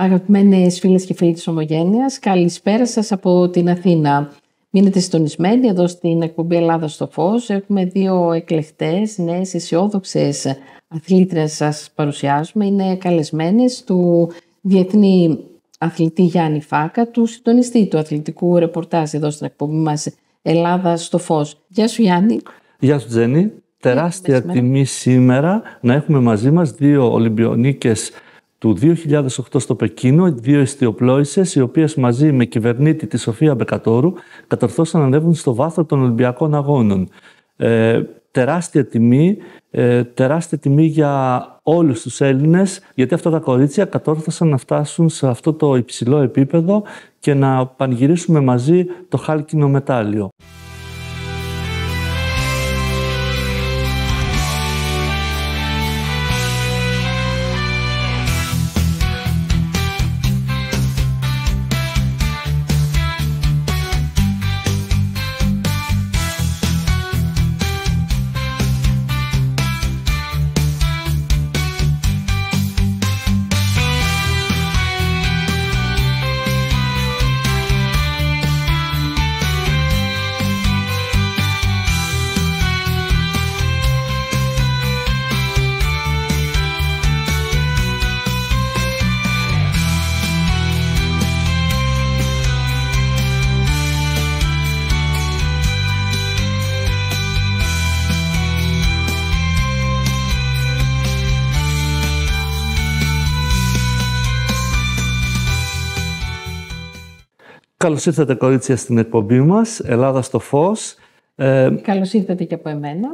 Αγαπημένες φίλες και φίλοι της Ομογένειας, καλησπέρα σας από την Αθήνα. Μείνετε συντονισμένοι εδώ στην εκπομπή Ελλάδα στο Φως. Έχουμε δύο εκλεκτές, νέες, αισιόδοξες αθλήτριες σας παρουσιάζουμε. Είναι καλεσμένες του Διεθνή Αθλητή Γιάννη Φάκα, του συντονιστή του αθλητικού ρεπορτάζ εδώ στην εκπομπή μας Ελλάδα στο Φως. Γεια σου Γιάννη. Γεια σου Τζέννη. Τεράστια τιμή σήμερα να έχουμε μαζί μας δύο Ολυμπιονίκες του 2008 στο Πεκίνο, δύο ιστιοπλόησες, οι οποίες μαζί με κυβερνήτη τη Σοφία Μπεκατόρου κατορθώσαν να ανέβουν στο βάθρο των Ολυμπιακών Αγώνων. Τεράστια τιμή για όλους τους Έλληνες, γιατί αυτά τα κορίτσια κατόρθωσαν να φτάσουν σε αυτό το υψηλό επίπεδο και να πανηγυρίσουμε μαζί το χάλκινο μετάλλιο. Καλώς ήρθατε κορίτσια στην εκπομπή μας, Ελλάδα στο Φως. Καλώς ήρθατε και από εμένα.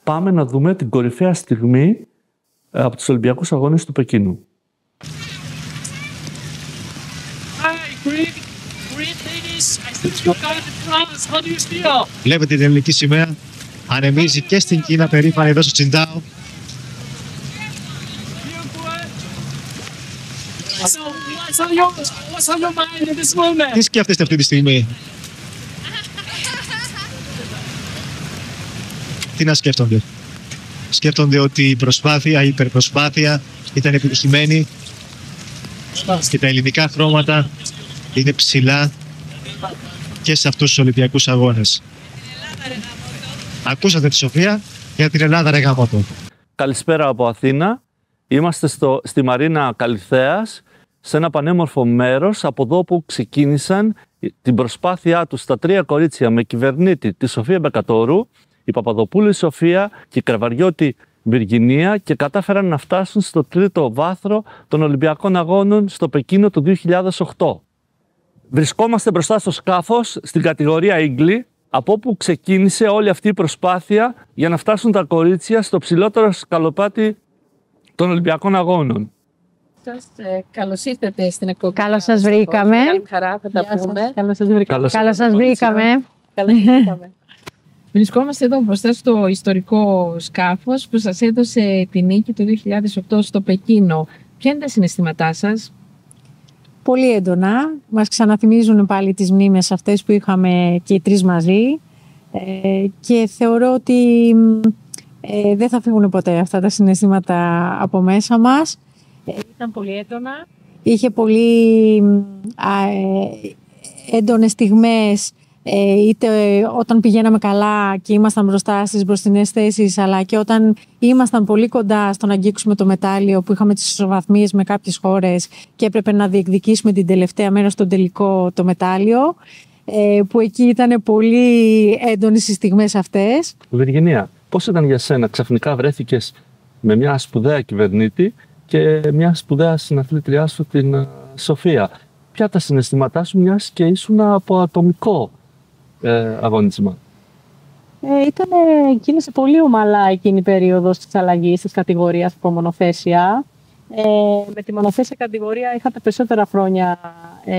Πάμε να δούμε την κορυφαία στιγμή από τους Ολυμπιακούς Αγώνες του Πεκίνου. Βλέπετε την ελληνική σημαία, ανεμίζει και στην Κίνα περήφανη εδώ στο Τσιντάο. Τι σκέφτεστε αυτή τη στιγμή? Τι να σκέφτονται? Σκέφτονται ότι η προσπάθεια, η υπερπροσπάθεια ήταν επιτυχημένη και τα ελληνικά χρώματα είναι ψηλά και σε αυτούς τους Ολυμπιακούς Αγώνες. Ακούσατε τη Σοφία για την Ελλάδα ρε γαμώτο. Καλησπέρα από Αθήνα. Είμαστε στη Μαρίνα Καλυθέας, σε ένα πανέμορφο μέρος από εδώ που ξεκίνησαν την προσπάθειά τους τα τρία κορίτσια με κυβερνήτη τη Σοφία Μπεκατόρου, η Παπαδοπούλου η Σοφία και η Κραβαριώτη Βιργινία, και κατάφεραν να φτάσουν στο τρίτο βάθρο των Ολυμπιακών Αγώνων στο Πεκίνο του 2008. Βρισκόμαστε μπροστά στο σκάφος στην κατηγορία Ίγκλη, από όπου ξεκίνησε όλη αυτή η προσπάθεια για να φτάσουν τα κορίτσια στο ψηλότερο σκαλοπάτι των Ολυμπιακών Αγώνων. Καλώς ήρθατε στην εκπομπή. Καλώς σας βρήκαμε. Καλή χαρά, θα τα πούμε. Καλώς σας βρήκαμε. Βρισκόμαστε εδώ μπροστά στο ιστορικό σκάφος που σας έδωσε τη νίκη του 2008 στο Πεκίνο. Ποια είναι τα συναισθήματά σας? Πολύ έντονα. Μας ξαναθυμίζουν πάλι τις μνήμες αυτές που είχαμε και οι τρεις μαζί. Και θεωρώ ότι δεν θα φύγουν ποτέ αυτά τα συναισθήματα από μέσα μας. Ήταν πολύ έντονα. Είχε πολύ έντονες στιγμές, είτε όταν πηγαίναμε καλά και ήμασταν μπροστά στις μπροστινές θέσεις, αλλά και όταν ήμασταν πολύ κοντά στο να αγγίξουμε το μετάλλιο, που είχαμε τις ισοβαθμίες με κάποιες χώρες και έπρεπε να διεκδικήσουμε την τελευταία μέρα στον τελικό το μετάλλιο, που εκεί ήταν πολύ έντονες οι στιγμές αυτές. Βιργινία, πώς ήταν για σένα? Ξαφνικά βρέθηκες με μια σπουδαία κυβερνήτη και μια σπουδαία συναθλήτριά σου, την Σοφία. Ποια τα συναισθήματά σου, μιας και ήσουν από ατομικό αγώνισμα? Κίνησε πολύ ομαλά εκείνη η περίοδος της αλλαγής της κατηγορίας από μονοθέσια. Με τη μονοθέσια κατηγορία είχα τα περισσότερα χρόνια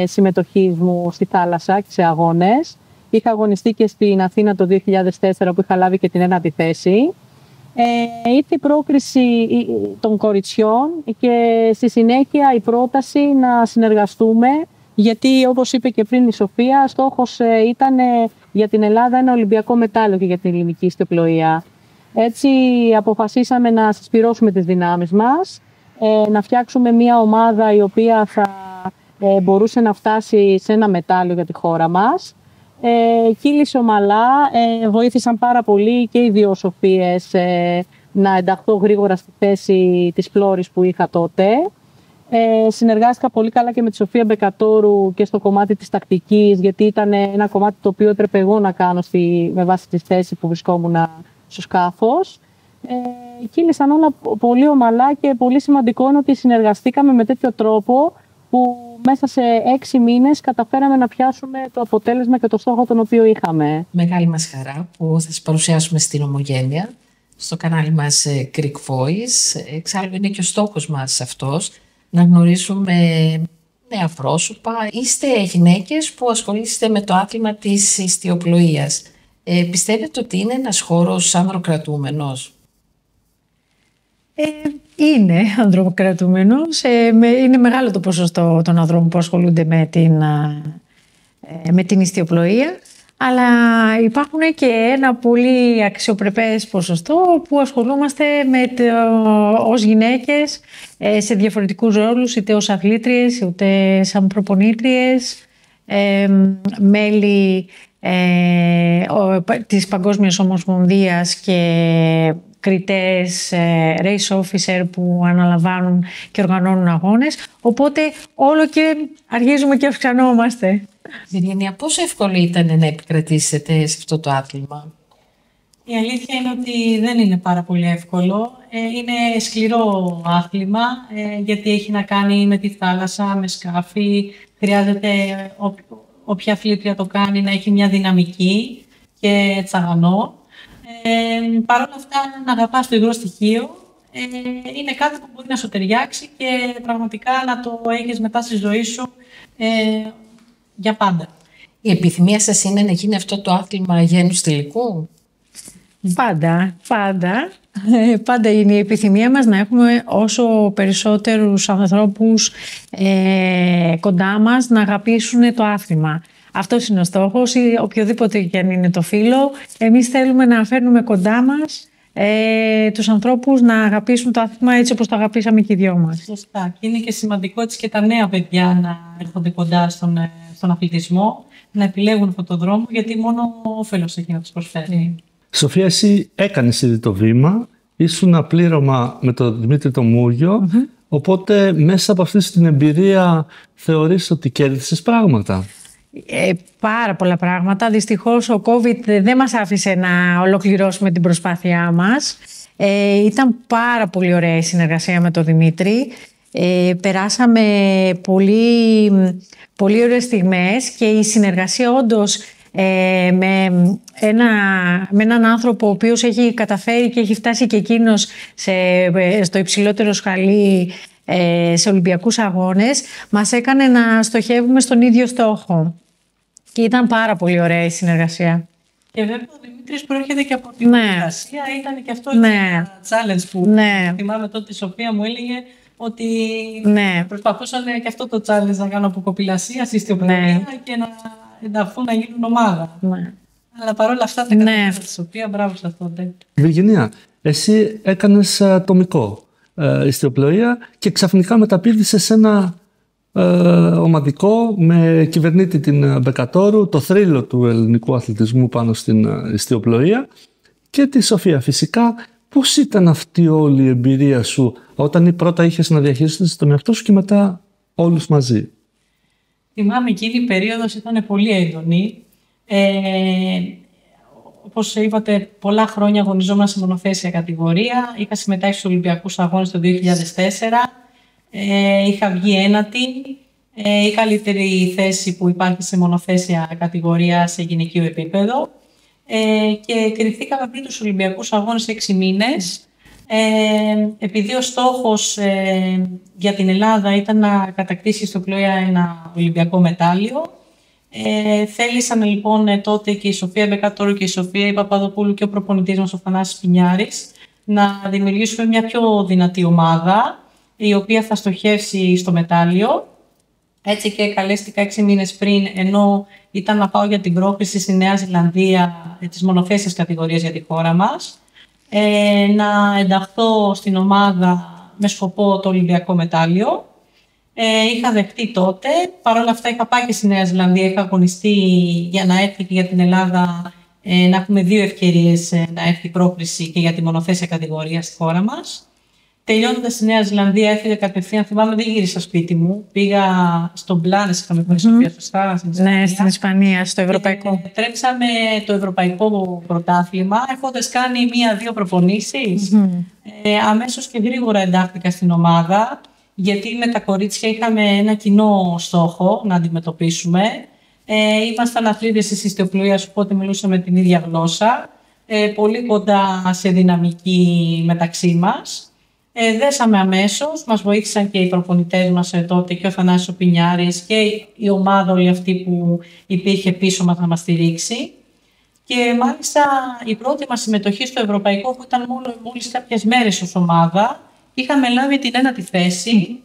συμμετοχής μου στη θάλασσα και σε αγώνες. Είχα αγωνιστεί και στην Αθήνα το 2004 που είχα λάβει και την ένατη θέση. Ήρθε η πρόκριση των κοριτσιών και στη συνέχεια η πρόταση να συνεργαστούμε, γιατί όπως είπε και πριν η Σοφία, στόχος ήταν για την Ελλάδα ένα Ολυμπιακό μετάλλιο και για την ελληνική ιστιοπλοεία. Έτσι αποφασίσαμε να συσπυρώσουμε τις δυνάμεις μας. να φτιάξουμε μια ομάδα η οποία θα μπορούσε να φτάσει σε ένα μετάλλιο για τη χώρα μας. Κύλησε ομαλά, βοήθησαν πάρα πολύ και οι δύο Σοφίες να ενταχθώ γρήγορα στη θέση της πλώρης που είχα τότε. Συνεργάστηκα πολύ καλά και με τη Σοφία Μπεκατόρου και στο κομμάτι της τακτικής, γιατί ήταν ένα κομμάτι το οποίο έπρεπε εγώ να κάνω με βάση τη θέση που βρισκόμουν στο σκάφος. Κύλησαν όλα πολύ ομαλά και πολύ σημαντικό είναι ότι συνεργαστήκαμε με τέτοιο τρόπο που μέσα σε 6 μήνες καταφέραμε να πιάσουμε το αποτέλεσμα και το στόχο τον οποίο είχαμε. Μεγάλη μας χαρά που θα σας παρουσιάσουμε στην Ομογένεια, στο κανάλι μας Greek Voice. Εξάλλου είναι και ο στόχος μας αυτός, να γνωρίσουμε νέα πρόσωπα. Είστε γυναίκες που ασχολείστε με το άθλημα της ιστιοπλοείας. Πιστεύετε ότι είναι ένας χώρος ανδροκρατούμενος? Είναι ανδροκρατούμενος. Είναι μεγάλο το ποσοστό των ανδρών που ασχολούνται με την ιστιοπλοεία. Αλλά υπάρχουν και ένα πολύ αξιοπρεπές ποσοστό που ασχολούμαστε ως γυναίκες σε διαφορετικούς ρόλους, είτε ως αθλήτριες, είτε σαν προπονήτριες, μέλη της Παγκόσμιας Ομοσπονδίας και κριτές, race officer που αναλαμβάνουν και οργανώνουν αγώνες. Οπότε όλο και αργίζουμε και αυξανόμαστε. Βυργινία, πόσο εύκολο ήταν να επικρατήσετε σε αυτό το άθλημα? Η αλήθεια είναι ότι δεν είναι πάρα πολύ εύκολο. Είναι σκληρό άθλημα, γιατί έχει να κάνει με τη θάλασσα, με σκάφη. Χρειάζεται όποια αθλήτρια το κάνει να έχει μια δυναμική και τσαγανό. Παρ' όλα αυτά, να αγαπάς το υγρό στοιχείο είναι κάτι που μπορεί να σου ταιριάξει και πραγματικά να το έχεις μετά στη ζωή σου για πάντα. Η επιθυμία σας είναι να γίνει αυτό το άθλημα γένους τελικού? Πάντα είναι η επιθυμία μας να έχουμε όσο περισσότερους ανθρώπους κοντά μας να αγαπήσουν το άθλημα. Αυτός είναι ο στόχος, οποιοδήποτε και αν είναι το φύλο. Εμείς θέλουμε να φέρνουμε κοντά μας τους ανθρώπους να αγαπήσουν το άθλημα έτσι όπως το αγαπήσαμε και οι δυο μας. Σωστά. Και είναι και σημαντικό έτσι και τα νέα παιδιά να έρχονται κοντά στον αθλητισμό, να επιλέγουν αυτόν τον δρόμο, γιατί μόνο όφελος έχει να τους προσφέρει. Σοφία, εσύ έκανες ήδη το βήμα, ήσουν απλήρωμα με τον Δημήτρη το Μούγιο, οπότε μέσα από αυτή την εμπειρία θεωρείς ότι κέρδισες πράγματα? Πάρα πολλά πράγματα. Δυστυχώς ο COVID δεν μας άφησε να ολοκληρώσουμε την προσπάθειά μας. Ήταν πάρα πολύ ωραία η συνεργασία με τον Δημήτρη. Περάσαμε πολύ ωραίες στιγμές και η συνεργασία όντως με έναν άνθρωπο ο οποίος έχει καταφέρει και έχει φτάσει και εκείνος στο υψηλότερο σκαλί σε Ολυμπιακούς αγώνες, μας έκανε να στοχεύουμε στον ίδιο στόχο. Και ήταν πάρα πολύ ωραία η συνεργασία. Και βέβαια ο Δημήτρης προέρχεται και από την συνεργασία. Ήταν και αυτό ένα challenge που θυμάμαι τότε η Σοφία μου έλεγε ότι προσπαθούσαν και αυτό το challenge να κάνω από κοπηλασία στη ιστιοπλοεία και να ενταχθούν να γίνουν ομάδα. Αλλά παρόλα αυτά τα καταφέραμε τη Σοφία, μπράβο σε αυτό. Βυργινία, εσύ έκανες ατομικό ιστιοπλοεία και ξαφνικά μεταπήδησες σε ένα ομαδικό με κυβερνήτη την Μπεκατόρου, το θρύλο του ελληνικού αθλητισμού πάνω στην ιστιοπλοεία, και τη Σοφία φυσικά. Πώς ήταν αυτή όλη η εμπειρία σου όταν πρώτα είχες να διαχειριστείς τον εαυτό σου και μετά όλους μαζί? Θυμάμαι εκείνη η περίοδος ήταν πολύ έντονη. Όπως είπατε, πολλά χρόνια αγωνιζόμουν σε μονοθέσια κατηγορία. Είχα συμμετάσχει στους Ολυμπιακούς Αγώνες το 2004. Είχα βγει ένατη. Η καλύτερη θέση που υπάρχει σε μονοθέσια κατηγορία σε γυναικείο επίπεδο. Και κριθήκαμε πριν τους Ολυμπιακούς Αγώνες 6 μήνες. Επειδή ο στόχος για την Ελλάδα ήταν να κατακτήσει στο πλοία ένα Ολυμπιακό μετάλλιο, θέλησαν λοιπόν τότε και η Σοφία Μπεκατόρου και η Σοφία Παπαδοπούλου και ο προπονητής μας ο Θανάσης Πινιάρης να δημιουργήσουμε μια πιο δυνατή ομάδα η οποία θα στοχεύσει στο μετάλλιο. Έτσι και καλέστηκα 6 μήνες πριν, ενώ ήταν να πάω για την πρόκριση στη Νέα Ζηλανδία της μονοθέσιας κατηγορίας για τη χώρα μας, να ενταχθώ στην ομάδα με σκοπό το Ολυμπιακό μετάλλιο. Είχα δεχτεί τότε. Παρ' όλα αυτά είχα πάει και στη Νέα Ζηλανδία, είχα αγωνιστεί για να έρθει και για την Ελλάδα να έχουμε 2 ευκαιρίες να έρθει η πρόκριση και για τη μονοθέσια κατηγορία στη χώρα μας. Τελειώνοντας στη Νέα Ζηλανδία, έφυγε κατευθείαν. Θυμάμαι, δεν γύρισα σπίτι μου. Πήγα στον Πλάνες, είχαμε πάει Σοφία, σωστά. Ναι, στην Ισπανία, στο Ευρωπαϊκό. Τρέξαμε το Ευρωπαϊκό Πρωτάθλημα, έχοντας κάνει 1-2 προπονήσεις. Αμέσως και γρήγορα εντάχθηκα στην ομάδα, γιατί με τα κορίτσια είχαμε ένα κοινό στόχο να αντιμετωπίσουμε. Ήμασταν αθλήτες της ιστιοπλοείας, οπότε μιλούσαμε την ίδια γλώσσα. Πολύ κοντά σε δυναμική μεταξύ μας. Δέσαμε αμέσως, μας βοήθησαν και οι προπονητές μας τότε και ο Θανάσης ο Πινιάρης και η ομάδα όλη αυτή που υπήρχε πίσω μας να μας στηρίξει. Και μάλιστα η πρώτη μας συμμετοχή στο Ευρωπαϊκό, που ήταν μόλις κάποιες μέρες ως ομάδα, είχαμε λάβει την 1η θέση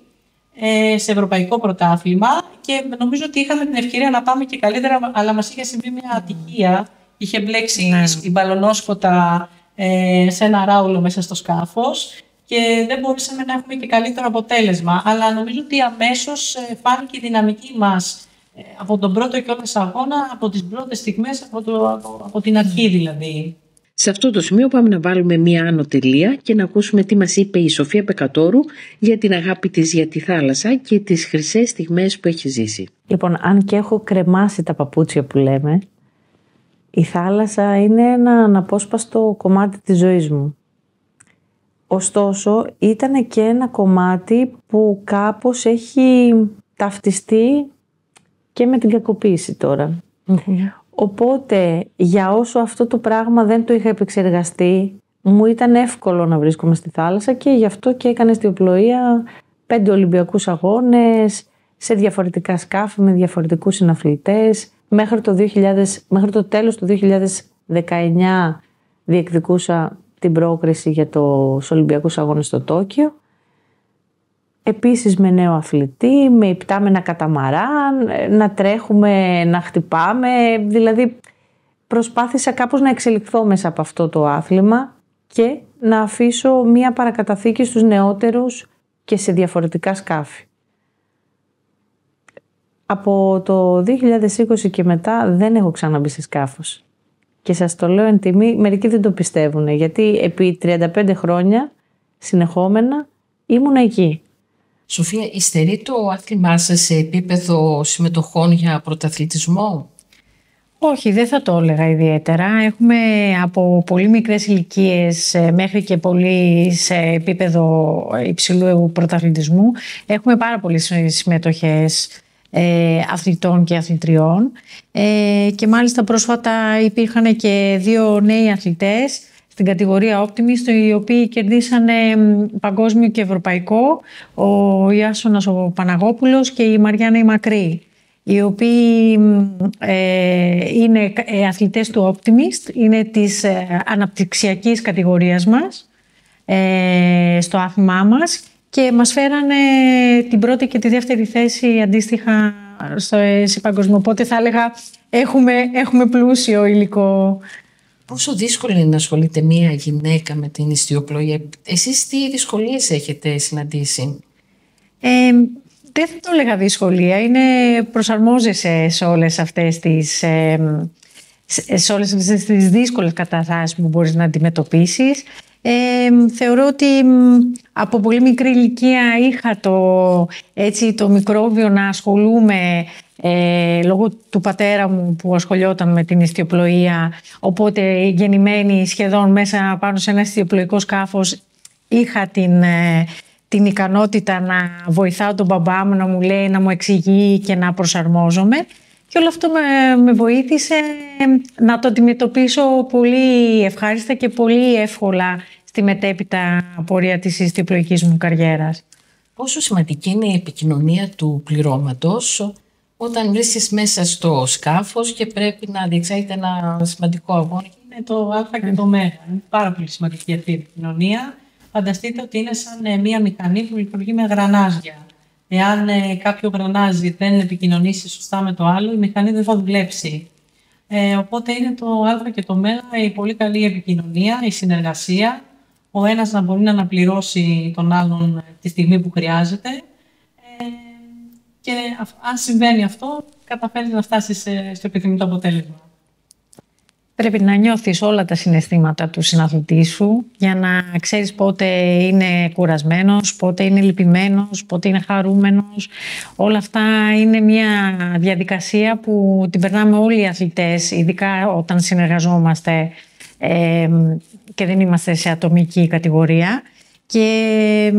σε Ευρωπαϊκό Πρωτάθλημα και νομίζω ότι είχαμε την ευκαιρία να πάμε και καλύτερα, αλλά μας είχε συμβεί μια ατυχία. Είχε μπλέξει η μπαλονόσκοτα σε ένα ράουλο μέσα στο σκάφος και δεν μπορούσαμε να έχουμε και καλύτερο αποτέλεσμα. Αλλά νομίζω ότι αμέσως φάνηκε η δυναμική μας από τον πρώτο κιόλας αγώνα, από τις πρώτες στιγμές, από την αρχή δηλαδή. Σε αυτό το σημείο πάμε να βάλουμε μία άνω τελεία και να ακούσουμε τι μας είπε η Σοφία Πεκατόρου για την αγάπη της για τη θάλασσα και τις χρυσές στιγμές που έχει ζήσει. Λοιπόν, αν και έχω κρεμάσει τα παπούτσια που λέμε, η θάλασσα είναι ένα αναπόσπαστο κομμάτι της ζωής μου. Ωστόσο, ήταν και ένα κομμάτι που κάπως έχει ταυτιστεί και με την κακοποίηση τώρα. Οπότε, για όσο αυτό το πράγμα δεν το είχα επεξεργαστεί, μου ήταν εύκολο να βρίσκομαι στη θάλασσα και γι' αυτό και έκανα ιστιοπλοεία 5 Ολυμπιακούς αγώνες, σε διαφορετικά σκάφη, με διαφορετικούς συναθλητές. Μέχρι το τέλος του 2019 διεκδικούσα την πρόκριση για τους Ολυμπιακούς αγώνες στο Τόκιο. Επίσης με νέο αθλητή, με υπτάμενα καταμαράν, να τρέχουμε, να χτυπάμε. Δηλαδή προσπάθησα κάπως να εξελιχθώ μέσα από αυτό το άθλημα και να αφήσω μία παρακαταθήκη στους νεότερους και σε διαφορετικά σκάφη. Από το 2020 και μετά δεν έχω ξαναμπεί σε σκάφος. Και σας το λέω εν τιμή, μερικοί δεν το πιστεύουν, γιατί επί 35 χρόνια συνεχόμενα ήμουν εκεί. Σοφία, υστερεί το άθλημά σας σε επίπεδο συμμετοχών για πρωταθλητισμό? Όχι, δεν θα το έλεγα ιδιαίτερα. Έχουμε από πολύ μικρές ηλικίες μέχρι και πολύ σε επίπεδο υψηλού πρωταθλητισμού. Έχουμε πάρα πολλές συμμετοχές αθλητών και αθλητριών και μάλιστα πρόσφατα υπήρχαν και 2 νέοι αθλητές στην κατηγορία Optimist, οι οποίοι κερδίσαν παγκόσμιο και ευρωπαϊκό, ο Ιάσονας ο Παναγόπουλος και η Μαριάννα η Μακρύ, οι οποίοι είναι αθλητές του Optimist, είναι της αναπτυξιακής κατηγορίας μας στο άθλημά μας και μας φέρανε την πρώτη και τη δεύτερη θέση αντίστοιχα σε παγκοσμίο. Οπότε θα έλεγα έχουμε πλούσιο υλικό. Πόσο δύσκολο είναι να ασχολείται μία γυναίκα με την ιστιοπλοεία? Εσείς τι δυσκολίες έχετε συναντήσει? Δεν θα το έλεγα δυσκολία. Προσαρμόζεσαι σε όλες αυτές τις δύσκολες καταστάσεις που μπορείς να αντιμετωπίσεις. Θεωρώ ότι από πολύ μικρή ηλικία είχα το μικρόβιο να ασχολούμαι λόγω του πατέρα μου που ασχολιόταν με την ιστιοπλοεία, οπότε γεννημένη σχεδόν μέσα πάνω σε ένα ιστιοπλοϊκό σκάφος είχα την ικανότητα να βοηθάω τον μπαμπά μου, να μου λέει, να μου εξηγεί και να προσαρμόζομαι. Και όλο αυτό με βοήθησε να το αντιμετωπίσω πολύ ευχάριστα και πολύ εύκολα στη μετέπειτα πορεία της ιστιοπλοϊκής μου καριέρας. Πόσο σημαντική είναι η επικοινωνία του πληρώματος όταν βρίσκεσαι μέσα στο σκάφος και πρέπει να διεξάγεται ένα σημαντικό αγώνα? Είναι το Α και το Μ. Είναι πάρα πολύ σημαντική αυτή η επικοινωνία. Φανταστείτε ότι είναι σαν μια μηχανή που λειτουργεί με γρανάζια. Εάν κάποιο γρανάζι δεν επικοινωνήσει σωστά με το άλλο, η μηχανή δεν θα δουλέψει. Οπότε είναι το Α και το Μ, η πολύ καλή επικοινωνία, η συνεργασία. ο ένας να μπορεί να αναπληρώσει τον άλλον τη στιγμή που χρειάζεται. Και αν συμβαίνει αυτό, καταφέρεις να φτάσεις στο επιθυμητό αποτέλεσμα. Πρέπει να νιώθεις όλα τα συναισθήματα του συναθλητή σου για να ξέρεις πότε είναι κουρασμένος, πότε είναι λυπημένος, πότε είναι χαρούμενος. Όλα αυτά είναι μια διαδικασία που την περνάμε όλοι οι αθλητές, ειδικά όταν συνεργαζόμαστε και δεν είμαστε σε ατομική κατηγορία. Και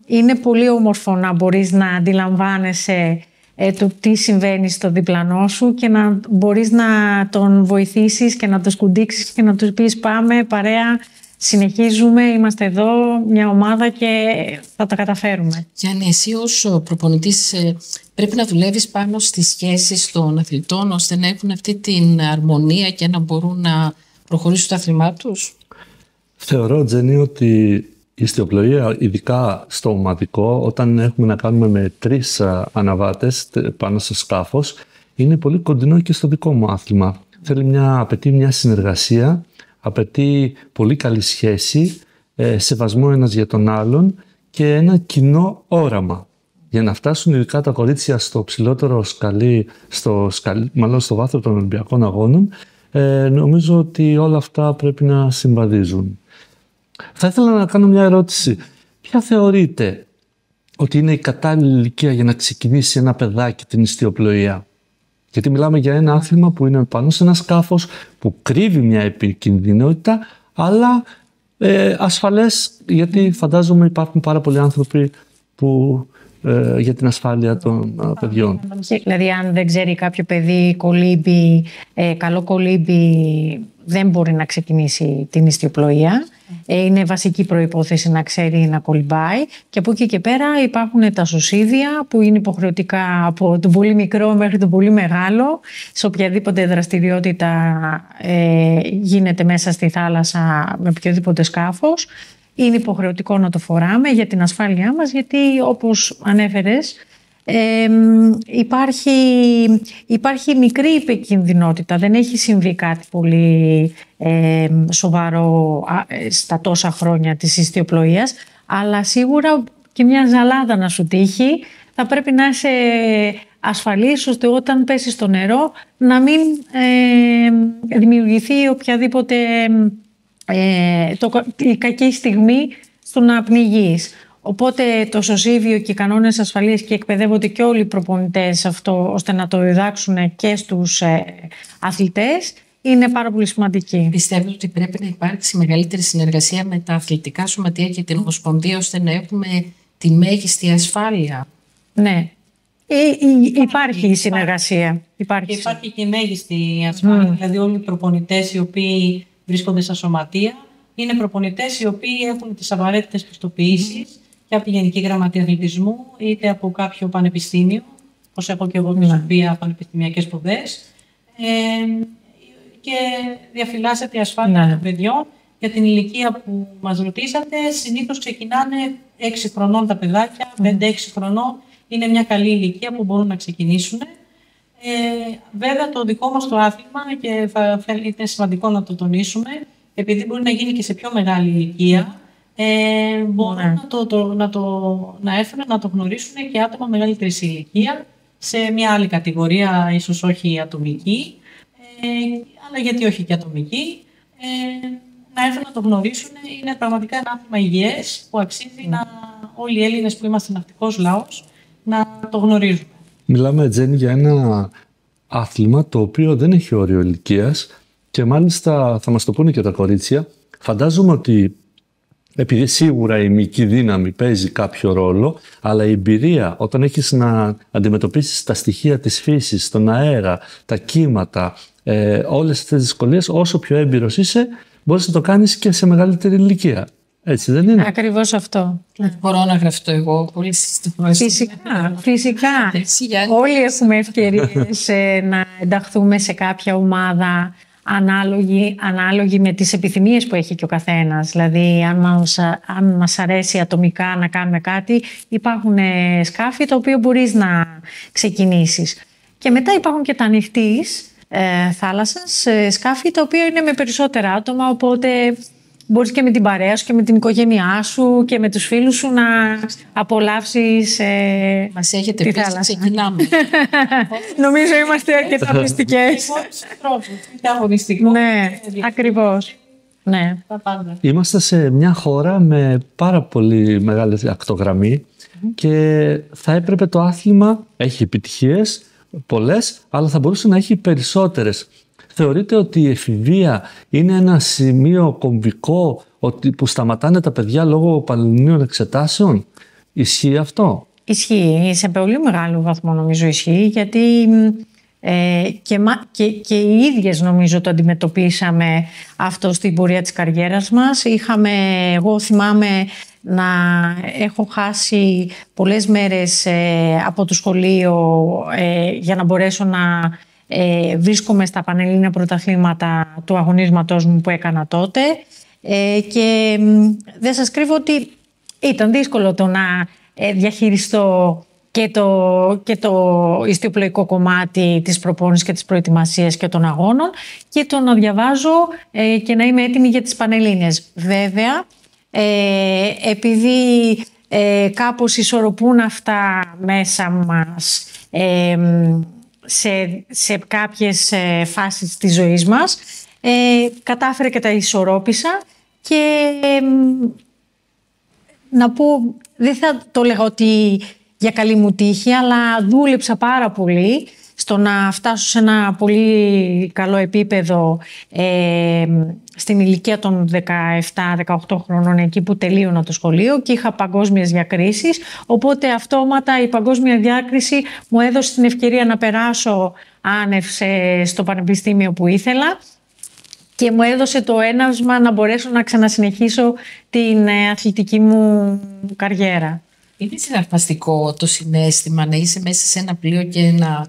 είναι πολύ όμορφο να μπορείς να αντιλαμβάνεσαι το τι συμβαίνει στο διπλανό σου και να μπορείς να τον βοηθήσεις και να τον σκουντίξεις και να του πεις πάμε παρέα, συνεχίζουμε, είμαστε εδώ μια ομάδα και θα τα καταφέρουμε. Γιάννη, εσύ ως προπονητής πρέπει να δουλεύεις πάνω στις σχέσεις των αθλητών ώστε να έχουν αυτή την αρμονία και να μπορούν να προχωρήσουν στο άθλημά τους. Θεωρώ, Τζέννη, ότι η ιστιοπλοεία, ειδικά στο ομαδικό, όταν έχουμε να κάνουμε με 3 αναβάτες πάνω στο σκάφος, είναι πολύ κοντινό και στο δικό μου άθλημα. Απαιτεί μια συνεργασία, απαιτεί πολύ καλή σχέση, σεβασμό ένας για τον άλλον και ένα κοινό όραμα. Για να φτάσουν ειδικά τα κορίτσια στο ψηλότερο σκαλί, μάλλον στο βάθρο των Ολυμπιακών Αγώνων, νομίζω ότι όλα αυτά πρέπει να συμβαδίζουν. Θα ήθελα να κάνω μια ερώτηση. Ποια θεωρείτε ότι είναι η κατάλληλη ηλικία για να ξεκινήσει ένα παιδάκι την ιστιοπλοεία? Γιατί μιλάμε για ένα άθλημα που είναι πάνω σε ένα σκάφος που κρύβει μια επικινδυνότητα, αλλά ασφαλές, γιατί φαντάζομαι υπάρχουν πάρα πολλοί άνθρωποι που για την ασφάλεια των παιδιών. Δηλαδή, αν δεν ξέρει κάποιο παιδί κολύμπι, καλό κολύμπι, δεν μπορεί να ξεκινήσει την ιστιοπλοεία. Είναι βασική προϋπόθεση να ξέρει να κολυμπάει. Και από εκεί και πέρα υπάρχουν τα σωσίδια που είναι υποχρεωτικά από τον πολύ μικρό μέχρι τον πολύ μεγάλο. Σε οποιαδήποτε δραστηριότητα γίνεται μέσα στη θάλασσα με οποιοδήποτε σκάφος. Είναι υποχρεωτικό να το φοράμε για την ασφάλειά μας, γιατί όπως ανέφερες υπάρχει μικρή επικινδυνότητα. Δεν έχει συμβεί κάτι πολύ σοβαρό στα τόσα χρόνια της ιστιοπλοείας, αλλά σίγουρα και μια ζαλάδα να σου τύχει. Θα πρέπει να είσαι ασφαλής ώστε όταν πέσεις στο νερό να μην δημιουργηθεί οποιαδήποτε η κακή στιγμή στο να πνιγείς. Οπότε το σωσίβιο και οι κανόνες ασφαλείας, και εκπαιδεύονται και όλοι οι προπονητές αυτό ώστε να το διδάξουν και στους αθλητές, είναι πάρα πολύ σημαντική. Πιστεύω ότι πρέπει να υπάρξει μεγαλύτερη συνεργασία με τα αθλητικά σωματεία και την Ομοσπονδία ώστε να έχουμε τη μέγιστη ασφάλεια. Ναι. Υπάρχει η συνεργασία. Υπάρχει και η μέγιστη ασφάλεια. Δηλαδή όλοι οι προπονητές οι οποίοι βρίσκονται στα σωματεία είναι προπονητές οι οποίοι έχουν τις απαραίτητες πιστοποιήσεις και από τη Γενική Γραμματεία Αθλητισμού είτε από κάποιο πανεπιστήμιο, όπως έχω και εγώ τη Σοφία πανεπιστημιακές σπουδές, και διαφυλάσσεται η ασφάλεια των παιδιών. Για την ηλικία που μας ρωτήσατε, συνήθως ξεκινάνε 6 χρονών τα παιδάκια, 5-6 χρονών είναι μια καλή ηλικία που μπορούν να ξεκινήσουν. Βέβαια το δικό μας το άθλημα, και είναι σημαντικό να το τονίσουμε, επειδή μπορεί να γίνει και σε πιο μεγάλη ηλικία, μπορούν να έρθουν να το γνωρίσουν και άτομα μεγαλύτερης ηλικία σε μια άλλη κατηγορία, ίσως όχι ατομική, αλλά γιατί όχι και ατομική, να έρθουν να το γνωρίσουν. Είναι πραγματικά ένα άθλημα υγιές που αξίζει όλοι οι Έλληνες που είμαστε ναυτικός λαός να το γνωρίζουμε. Μιλάμε, Τζέννη, για ένα άθλημα το οποίο δεν έχει όριο ηλικίας και μάλιστα θα μας το πούνε και τα κορίτσια. Φαντάζομαι ότι επειδή σίγουρα η μυϊκή δύναμη παίζει κάποιο ρόλο, αλλά η εμπειρία όταν έχεις να αντιμετωπίσεις τα στοιχεία της φύσης, τον αέρα, τα κύματα, όλες αυτές τις δυσκολίες, όσο πιο έμπειρος είσαι, μπορείς να το κάνεις και σε μεγαλύτερη ηλικία. Έτσι δεν είναι? Ακριβώς αυτό. Μπορώ να γραφτώ εγώ πολύ σύντομα. Φυσικά. Όλοι έχουμε ευκαιρίες να ενταχθούμε σε κάποια ομάδα ανάλογη με τις επιθυμίες που έχει και ο καθένας. Δηλαδή, αν μας αρέσει ατομικά να κάνουμε κάτι, υπάρχουν σκάφη τα οποία μπορείς να ξεκινήσεις. Και μετά υπάρχουν και τα ανοιχτής θάλασσας σκάφη τα οποία είναι με περισσότερα άτομα, οπότε μπορείς και με την παρέα σου και με την οικογένειά σου και με τους φίλους σου να απολαύσεις Μας έχετε τη πει, θάλασσα. ξεκινάμε. Νομίζω είμαστε αρκετά πιστικές. Ναι, ακριβώς. Ναι. Είμαστε σε μια χώρα με πάρα πολύ μεγάλη ακτογραμμή και θα έπρεπε το άθλημα, έχει επιτυχίες πολλές, αλλά θα μπορούσε να έχει περισσότερες. Θεωρείτε ότι η εφηβεία είναι ένα σημείο κομβικό που σταματάνε τα παιδιά λόγω πανελληνίων εξετάσεων? Ισχύει αυτό? Ισχύει, σε πολύ μεγάλο βαθμό νομίζω ισχύει, γιατί και οι ίδιες νομίζω το αντιμετωπίσαμε αυτό στην πορεία της καριέρας μας. Εγώ θυμάμαι να έχω χάσει πολλές μέρες από το σχολείο για να μπορέσω να βρίσκομαι στα πανελλήνια πρωταθλήματα του αγωνίσματός μου που έκανα τότε, και δεν σας κρύβω ότι ήταν δύσκολο το να διαχειριστώ και το ιστιοπλοϊκό κομμάτι της προπόνησης και της προετοιμασίας και των αγώνων και το να διαβάζω και να είμαι έτοιμη για τις πανελλήνιες. Βέβαια, επειδή κάπως ισορροπούν αυτά μέσα μας σε κάποιες φάσεις της ζωής μας, κατάφερα και τα ισορρόπησα και να πω, δεν θα το λέγα ότι για καλή μου τύχη, αλλά δούλεψα πάρα πολύ στο να φτάσω σε ένα πολύ καλό επίπεδο στην ηλικία των 17-18 χρονών, εκεί που τελείωνα το σχολείο και είχα παγκόσμιες διακρίσεις, οπότε αυτόματα η παγκόσμια διάκριση μου έδωσε την ευκαιρία να περάσω άνευ στο πανεπιστήμιο που ήθελα και μου έδωσε το έναυσμα να μπορέσω να ξανασυνεχίσω την αθλητική μου καριέρα. Είναι συναρπαστικό το συναίσθημα να είσαι μέσα σε ένα πλοίο και να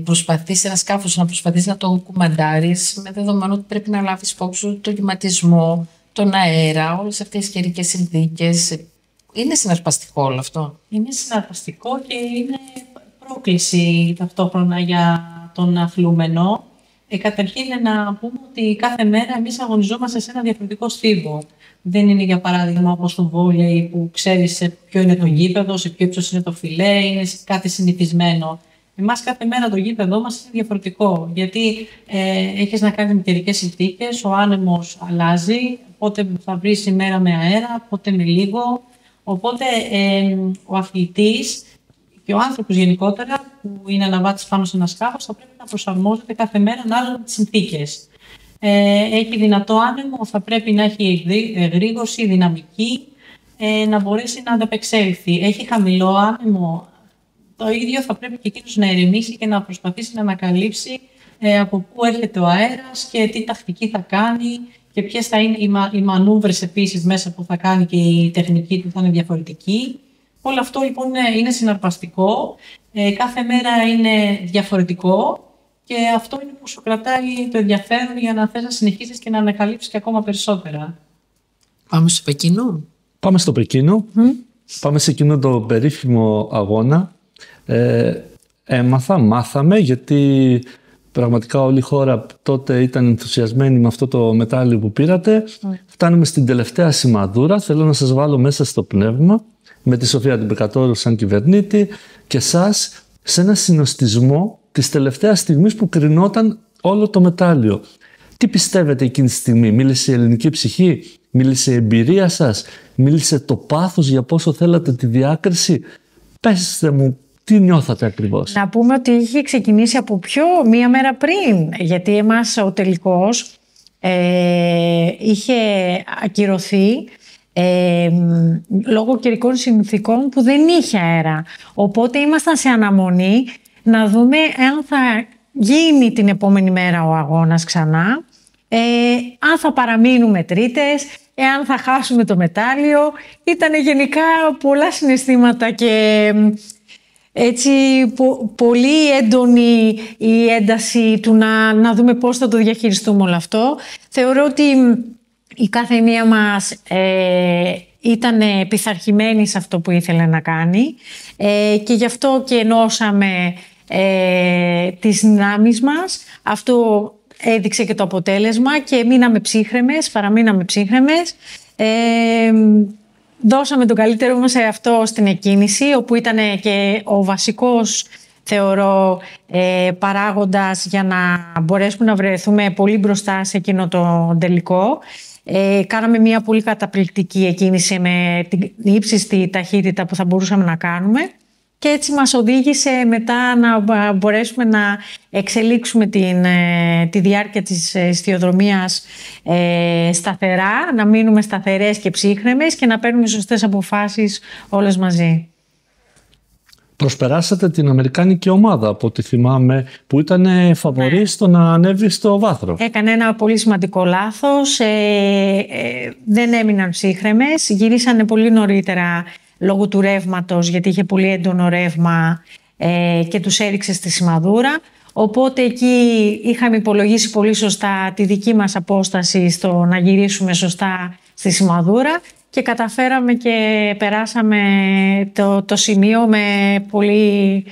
προσπαθείς, ένα σκάφος, να προσπαθείς να το κουμαντάρεις, με δεδομένο ότι πρέπει να λάβεις υπόψη σου τον κλιματισμό, τον αέρα, όλες αυτές τις καιρικές συνθήκες. Είναι συναρπαστικό όλο αυτό? Είναι συναρπαστικό και είναι πρόκληση ταυτόχρονα για τον αθλούμενο. Καταρχήν να πούμε ότι κάθε μέρα εμείς αγωνιζόμαστε σε ένα διαφορετικό στίβο. Δεν είναι, για παράδειγμα, όπως το βόλεϊ που ξέρεις σε ποιο είναι το γήπεδο, σε ποιο ύψος είναι το φιλέ, είναι κάτι συνηθισμένο. Εμάς κάθε μέρα το γήπεδό μας είναι διαφορετικό, γιατί έχεις να κάνεις με καιρικές συνθήκες, ο άνεμος αλλάζει, πότε θα βρεις ημέρα με αέρα, πότε με λίγο. Οπότε ο αθλητής και ο άνθρωπος γενικότερα, που είναι αναβάτης πάνω σε ένα σκάφος, θα πρέπει να προσαρμόζεται κάθε μέρα ανάλογα με τις συνθήκες. Έχει δυνατό άνεμο, θα πρέπει να έχει εγρήγορση, δυναμική, να μπορέσει να ανταπεξέλθει. Έχει χαμηλό άνεμο, το ίδιο θα πρέπει και εκείνος να ερεμήσει και να προσπαθήσει να ανακαλύψει από πού έρχεται ο αέρας και τι τακτική θα κάνει και ποιες θα είναι οι μανούβρες επίσης μέσα που θα κάνει, και η τεχνική του θα είναι διαφορετική. Όλο αυτό λοιπόν είναι συναρπαστικό, κάθε μέρα είναι διαφορετικό. Και αυτό είναι που σου κρατάει το ενδιαφέρον για να θες να συνεχίσεις και να ανακαλύψεις και ακόμα περισσότερα. Πάμε στο Πεκίνο. Πάμε στο Πεκίνο. Πάμε σε εκείνο το περίφημο αγώνα. Μάθαμε, γιατί πραγματικά όλη η χώρα τότε ήταν ενθουσιασμένη με αυτό το μετάλλιο που πήρατε. Φτάνουμε στην τελευταία σημαδούρα. Θέλω να σας βάλω μέσα στο πνεύμα, με τη Σοφία την Πεκατόρου σαν κυβερνήτη και εσάς σε ένα συνοστισμό της τελευταίας στιγμής που κρινόταν όλο το μετάλλιο. Τι πιστεύετε εκείνη τη στιγμή? Μίλησε η ελληνική ψυχή, μίλησε η εμπειρία σας, μίλησε το πάθος για πόσο θέλατε τη διάκριση? Πέστε μου, τι νιώθατε ακριβώς? Να πούμε ότι είχε ξεκινήσει από μία μέρα πριν, γιατί εμάς ο τελικός είχε ακυρωθεί λόγω καιρικών συνθήκων που δεν είχε αέρα. Οπότε ήμασταν σε αναμονή να δούμε αν θα γίνει την επόμενη μέρα ο αγώνας ξανά, αν θα παραμείνουμε τρίτες, εάν θα χάσουμε το μετάλλιο. Ήταν γενικά πολλά συναισθήματα και έτσι πολύ έντονη η ένταση του να δούμε πώς θα το διαχειριστούμε όλο αυτό. Θεωρώ ότι η κάθε μία μας ήταν πειθαρχημένη σε αυτό που ήθελε να κάνει, και γι' αυτό και ενώσαμε τις δυνάμεις μας. Αυτό έδειξε και το αποτέλεσμα και παραμείναμε ψύχρεμες. Δώσαμε τον καλύτερο μας σε αυτό στην εκκίνηση, όπου ήταν και ο βασικός, θεωρώ, παράγοντας για να μπορέσουμε να βρεθούμε πολύ μπροστά σε εκείνο το τελικό. Κάναμε μια πολύ καταπληκτική εκκίνηση με την ύψιστη ταχύτητα που θα μπορούσαμε να κάνουμε και έτσι μας οδήγησε μετά να μπορέσουμε να εξελίξουμε τη διάρκεια της στιοδρομίας σταθερά, να μείνουμε σταθερές και ψύχρεμες και να παίρνουμε σωστές αποφάσεις όλες μαζί. Προσπεράσατε την αμερικάνικη ομάδα, από ό,τι θυμάμαι, που ήταν φαβορί στο να ανέβει στο βάθρο. Έκανε ένα πολύ σημαντικό λάθος. Δεν έμειναν ψύχρεμες. Γυρίσανε πολύ νωρίτερα λόγω του ρεύματος, γιατί είχε πολύ έντονο ρεύμα και τους έριξε στη σημαδούρα. Οπότε εκεί είχαμε υπολογίσει πολύ σωστά τη δική μας απόσταση στο να γυρίσουμε σωστά στη σημαδούρα και καταφέραμε και περάσαμε το σημείο με πολύ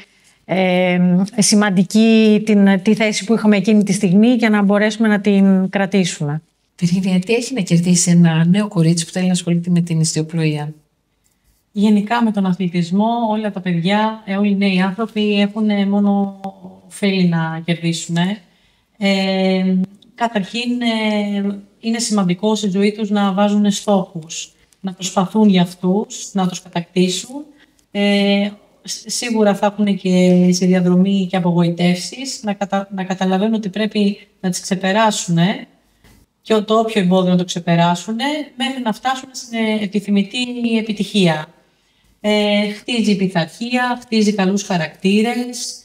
σημαντική τη θέση που είχαμε εκείνη τη στιγμή για να μπορέσουμε να την κρατήσουμε. Βυργίνια, τι έχει να κερδίσει ένα νέο κορίτσι που θέλει να ασχολείται με την ιστιοπλοεία? Γενικά με τον αθλητισμό όλα τα παιδιά, όλοι οι νέοι άνθρωποι έχουν μόνο ωφέλη να κερδίσουν. Καταρχήν είναι σημαντικό στη ζωή τους να βάζουν στόχους, να προσπαθούν για αυτούς, να τους κατακτήσουν. Σίγουρα θα έχουν και στη διαδρομή και απογοητεύσεις, να καταλαβαίνουν ότι πρέπει να τις ξεπεράσουν και το όποιο εμπόδιο να το ξεπεράσουν μέχρι να φτάσουν στην επιθυμητή επιτυχία. Χτίζει πειθαρχία, χτίζει καλούς χαρακτήρες,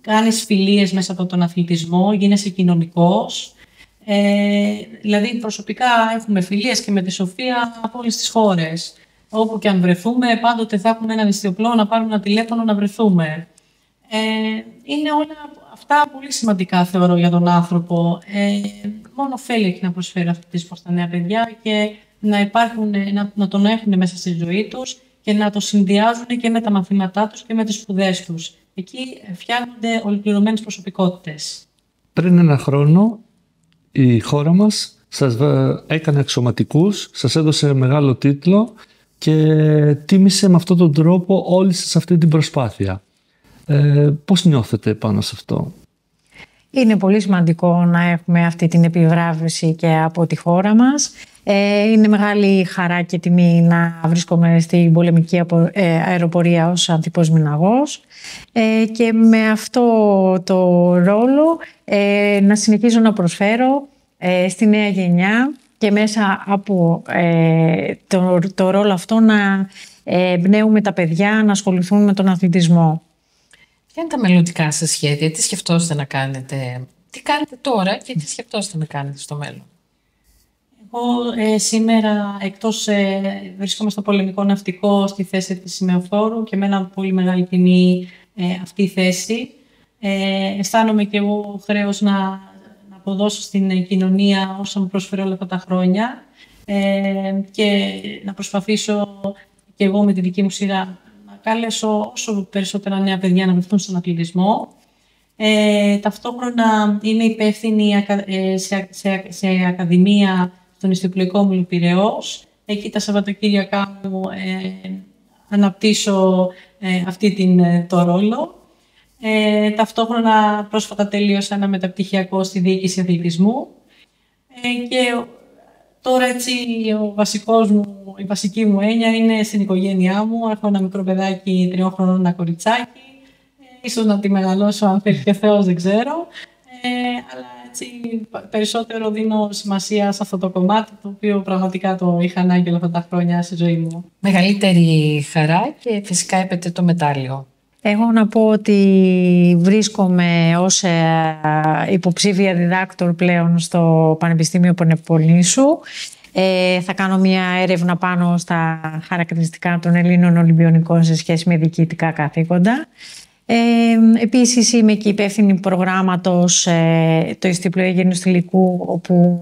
κάνεις φιλίες μέσα από τον αθλητισμό, γίνεσαι κοινωνικός. Δηλαδή προσωπικά έχουμε φιλίες και με τη Σοφία από όλες τις χώρες. Όπου και αν βρεθούμε, πάντοτε θα έχουμε έναν ιστιοπλό να πάρουμε ένα τηλέφωνο να βρεθούμε. Είναι όλα αυτά πολύ σημαντικά, θεωρώ, για τον άνθρωπο. Μόνο ωφέλη έχει να προσφέρει αθλητισμό στα νέα παιδιά και να τον έχουν μέσα στη ζωή τους και να το συνδυάζουν και με τα μαθήματά τους και με τις σπουδές τους. Εκεί φτιάχνονται ολοκληρωμένες προσωπικότητες. Πριν ένα χρόνο η χώρα μας σας έκανε αξιωματικούς, σας έδωσε μεγάλο τίτλο και τίμησε με αυτόν τον τρόπο όλη σας αυτή την προσπάθεια. Πώς νιώθετε πάνω σε αυτό? Είναι πολύ σημαντικό να έχουμε αυτή την επιβράβευση και από τη χώρα μας. Είναι μεγάλη χαρά και τιμή να βρίσκομαι στην πολεμική αεροπορία ως ανθιποσμηναγός και με αυτό το ρόλο να συνεχίζω να προσφέρω στη νέα γενιά και μέσα από το ρόλο αυτό να εμπνέουμε τα παιδιά να ασχοληθούν με τον αθλητισμό. Ποια είναι τα μελλοντικά σας σχέδια, τι σκεφτόσαστε να κάνετε, τι κάνετε τώρα και τι σκεφτόσαστε να κάνετε στο μέλλον? Εγώ σήμερα, εκτός βρίσκομαι στο πολεμικό ναυτικό στη θέση της σημεοφόρου και με ένα πολύ μεγάλη τιμή αυτή η θέση. Αισθάνομαι και εγώ χρέος να αποδώσω στην κοινωνία όσα μου προσφέρει όλα αυτά τα χρόνια και να προσπαθήσω και εγώ με τη δική μου σειρά να καλέσω όσο περισσότερα νέα παιδιά να βρεθούν στον αθλητισμό. Ταυτόχρονα είμαι υπεύθυνη σε ακαδημία στον Ιστιοπλοϊκό μου Πειραιώς. Εκεί τα Σαββατοκύριακά μου αναπτύσσω το ρόλο. Ταυτόχρονα πρόσφατα τελείωσα ένα μεταπτυχιακό στη διοίκηση αθλητισμού και τώρα έτσι η βασική μου έννοια είναι στην οικογένειά μου. Έχω ένα μικρό παιδάκι 3 χρονών, ένα κοριτσάκι. Ίσως να τη μεγαλώσω αν θέλει και ο Θεός, δεν ξέρω. Αλλά έτσι περισσότερο δίνω σημασία σε αυτό το κομμάτι, το οποίο πραγματικά το είχα ανάγκη όλα αυτά τα χρόνια στη ζωή μου. Μεγαλύτερη χαρά και φυσικά έπεται το μετάλλιο. Εγώ να πω ότι βρίσκομαι ως υποψήφια διδάκτορ πλέον στο Πανεπιστήμιο Πελοποννήσου. Θα κάνω μια έρευνα πάνω στα χαρακτηριστικά των Ελλήνων Ολυμπιονικών σε σχέση με διοικητικά καθήκοντα. Επίσης είμαι και υπεύθυνη προγράμματος το Ιστιοπλοεία Γένους Θηλυκού, όπου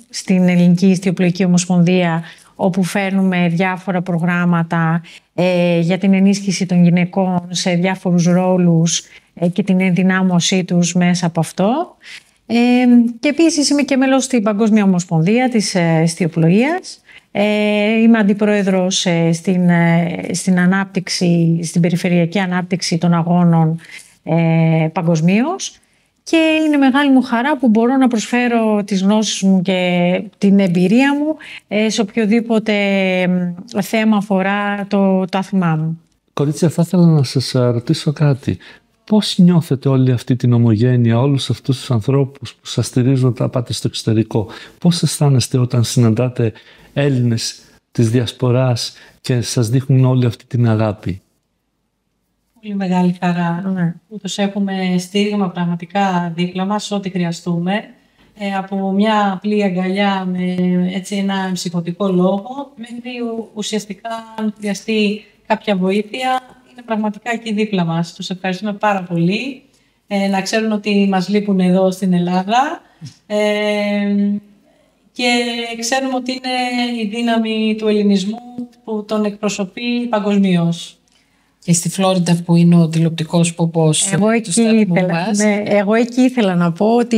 στην Ελληνική Ιστιοπλοϊκή Ομοσπονδία, όπου φέρνουμε διάφορα προγράμματα για την ενίσχυση των γυναικών σε διάφορους ρόλους και την ενδυνάμωσή τους μέσα από αυτό. Και επίσης είμαι και μέλος στην Παγκόσμια Ομοσπονδία της Ιστιοπλοείας. Είμαι αντιπρόεδρος στην ανάπτυξη, στην περιφερειακή ανάπτυξη των αγώνων παγκοσμίως. Και είναι μεγάλη μου χαρά που μπορώ να προσφέρω τις γνώσεις μου και την εμπειρία μου σε οποιοδήποτε θέμα αφορά το άθλημά μου. Κορίτσια, θα ήθελα να σας ρωτήσω κάτι. Πώς νιώθετε όλη αυτή την ομογένεια, όλους αυτούς τους ανθρώπους που σας στηρίζουν όταν πάτε στο εξωτερικό? Πώς αισθάνεστε όταν συναντάτε Έλληνες της διασποράς και σας δείχνουν όλη αυτή την αγάπη? Πολύ μεγάλη χαρά. Που τους έχουμε στήριγμα πραγματικά δίπλα μας, ό,τι χρειαστούμε. Από μια απλή αγκαλιά με ένα ψυχωτικό λόγο, μέχρι ουσιαστικά αν χρειαστεί κάποια βοήθεια, είναι πραγματικά εκεί δίπλα μας. Τους ευχαριστούμε πάρα πολύ. Να ξέρουν ότι μας λείπουν εδώ στην Ελλάδα και ξέρουμε ότι είναι η δύναμη του ελληνισμού που τον εκπροσωπεί παγκοσμίως. Και στη Φλόριντα που είναι ο τηλεοπτικός πομπός. Εγώ εκεί ήθελα να πω ότι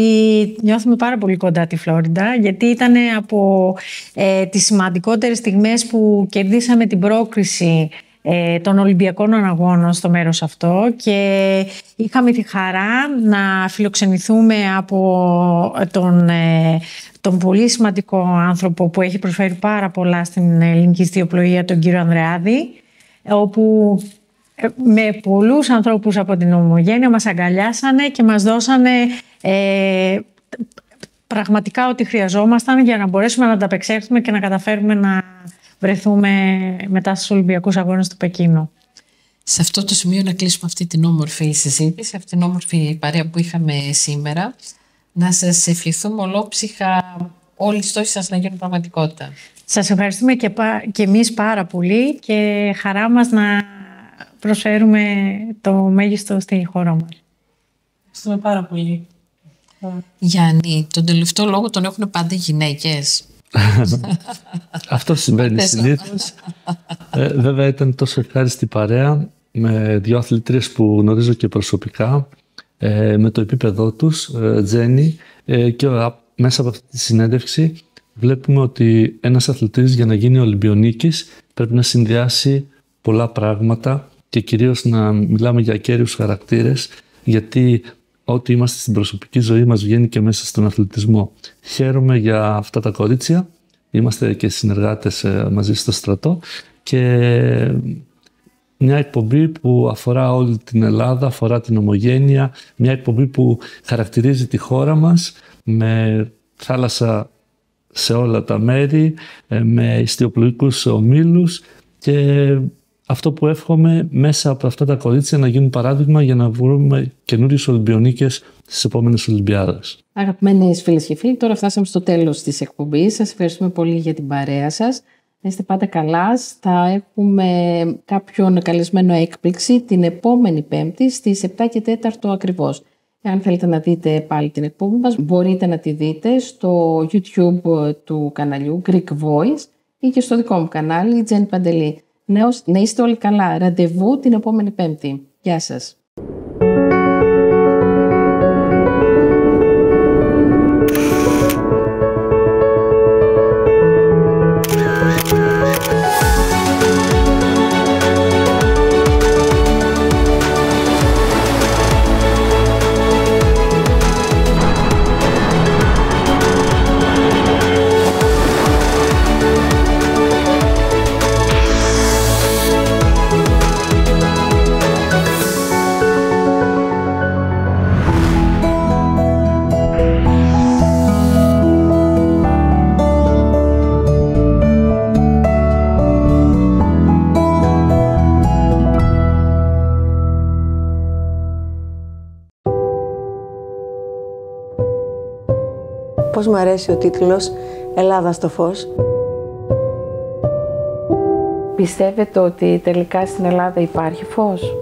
νιώθουμε πάρα πολύ κοντά τη Φλόριντα, γιατί ήταν από τις σημαντικότερες στιγμές που κερδίσαμε την πρόκριση των Ολυμπιακών Αγώνων στο μέρος αυτό και είχαμε τη χαρά να φιλοξενηθούμε από τον πολύ σημαντικό άνθρωπο που έχει προσφέρει πάρα πολλά στην ελληνική ιστιοπλοεία, τον κύριο Ανδρεάδη, όπου με πολλούς ανθρώπους από την ομογένεια μας αγκαλιάσανε και μας δώσανε πραγματικά ό,τι χρειαζόμασταν για να μπορέσουμε να ανταπεξέλθουμε και να καταφέρουμε να βρεθούμε μετά στους Ολυμπιακούς Αγώνες του Πεκίνου. Σε αυτό το σημείο να κλείσουμε αυτή την όμορφη συζήτηση, αυτή την όμορφη παρέα που είχαμε σήμερα. Να σας ευχηθούμε ολόψυχα όλοι οι στόχοι σας να γίνουν πραγματικότητα. Σας ευχαριστούμε και εμείς πάρα πολύ και χαρά μας να προσφέρουμε το μέγιστο στη χώρα μας. Ευχαριστούμε πάρα πολύ. Γιάννη, τον τελευταίο λόγο τον έχουν πάντα οι γυναίκες. Αυτό συμβαίνει συνήθως. Βέβαια ήταν τόσο ευχάριστη παρέα με δύο αθλητρίες που γνωρίζω και προσωπικά, με το επίπεδό τους, Τζένι, και μέσα από αυτή τη συνέντευξη βλέπουμε ότι ένας αθλητής για να γίνει Ολυμπιονίκης πρέπει να συνδυάσει πολλά πράγματα και κυρίως να μιλάμε για ακέριους χαρακτήρες, γιατί ό,τι είμαστε στην προσωπική ζωή μας βγαίνει και μέσα στον αθλητισμό. Χαίρομαι για αυτά τα κορίτσια. Είμαστε και συνεργάτες μαζί στο στρατό και μια εκπομπή που αφορά όλη την Ελλάδα, αφορά την ομογένεια, μια εκπομπή που χαρακτηρίζει τη χώρα μας με θάλασσα σε όλα τα μέρη, με ιστιοπλοϊκούς ομίλους και αυτό που εύχομαι μέσα από αυτά τα κορίτσια να γίνουν παράδειγμα για να βρούμε καινούριους Ολυμπιονίκες στις επόμενες Ολυμπιάδες. Αγαπημένες φίλες και φίλοι, τώρα φτάσαμε στο τέλος της εκπομπής. Σας ευχαριστούμε πολύ για την παρέα σας. Να είστε πάντα καλά. Θα έχουμε κάποιον καλεσμένο έκπληξη την επόμενη Πέμπτη στις 7 και 4 ακριβώς. Αν θέλετε να δείτε πάλι την εκπομπή μας, μπορείτε να τη δείτε στο YouTube του καναλιού Greek Voice ή και στο δικό μου κανάλι, η Τζέννη Παντελή. Να είστε όλοι καλά. Ραντεβού την επόμενη Πέμπτη. Γεια σας. Πώς μου αρέσει ο τίτλος «Ελλάδα στο φως». Πιστεύετε ότι τελικά στην Ελλάδα υπάρχει φως?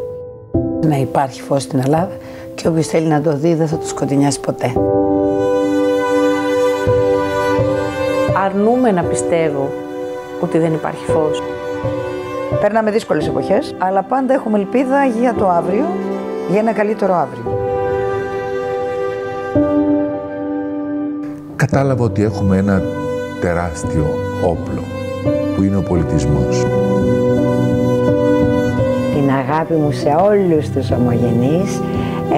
Να υπάρχει φως στην Ελλάδα και όποιος θέλει να το δει δεν θα το σκοτεινιάσει ποτέ. Αρνούμαι να πιστεύω ότι δεν υπάρχει φως. Περνάμε δύσκολες εποχές, αλλά πάντα έχουμε ελπίδα για το αύριο για ένα καλύτερο αύριο. Κατάλαβα ότι έχουμε ένα τεράστιο όπλο που είναι ο πολιτισμός. Την αγάπη μου σε όλους τους ομογενείς,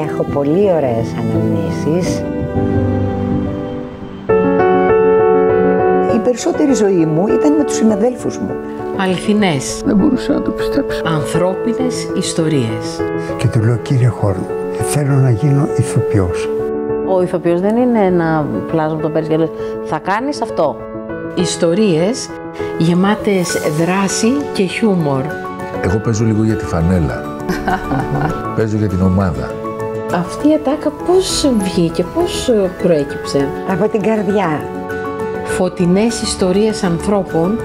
έχω πολύ ωραίες αναμνήσεις. Η περισσότερη ζωή μου ήταν με τους συναδέλφους μου. Αληθινές. Δεν μπορούσα να το πιστέψω. Ανθρώπινες ιστορίες. Και του λέω, κύριε Χόρν, θέλω να γίνω ηθοποιός. Ο ηθοποιός δεν είναι ένα πλάσμα που το παίρνεις και λες, θα κάνεις αυτό. Ιστορίες γεμάτες δράση και χιούμορ. Εγώ παίζω λίγο για τη φανέλα. Παίζω για την ομάδα. Αυτή η ατάκα πώς βγήκε, πώς προέκυψε? Από την καρδιά. Φωτεινές ιστορίες ανθρώπων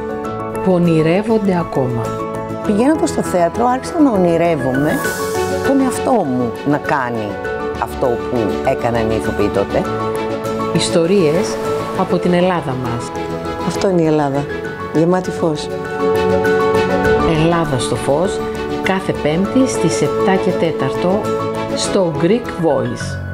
που ονειρεύονται ακόμα. Πηγαίνοντας στο θέατρο άρχισα να ονειρεύομαι τον εαυτό μου να κάνει αυτό που έκαναν οι ηθοποιοί τότε. Ιστορίες από την Ελλάδα μας. Αυτό είναι η Ελλάδα. Γεμάτη φως. Ελλάδα στο φως, κάθε Πέμπτη στις 7 και 4 στο Greek Voice.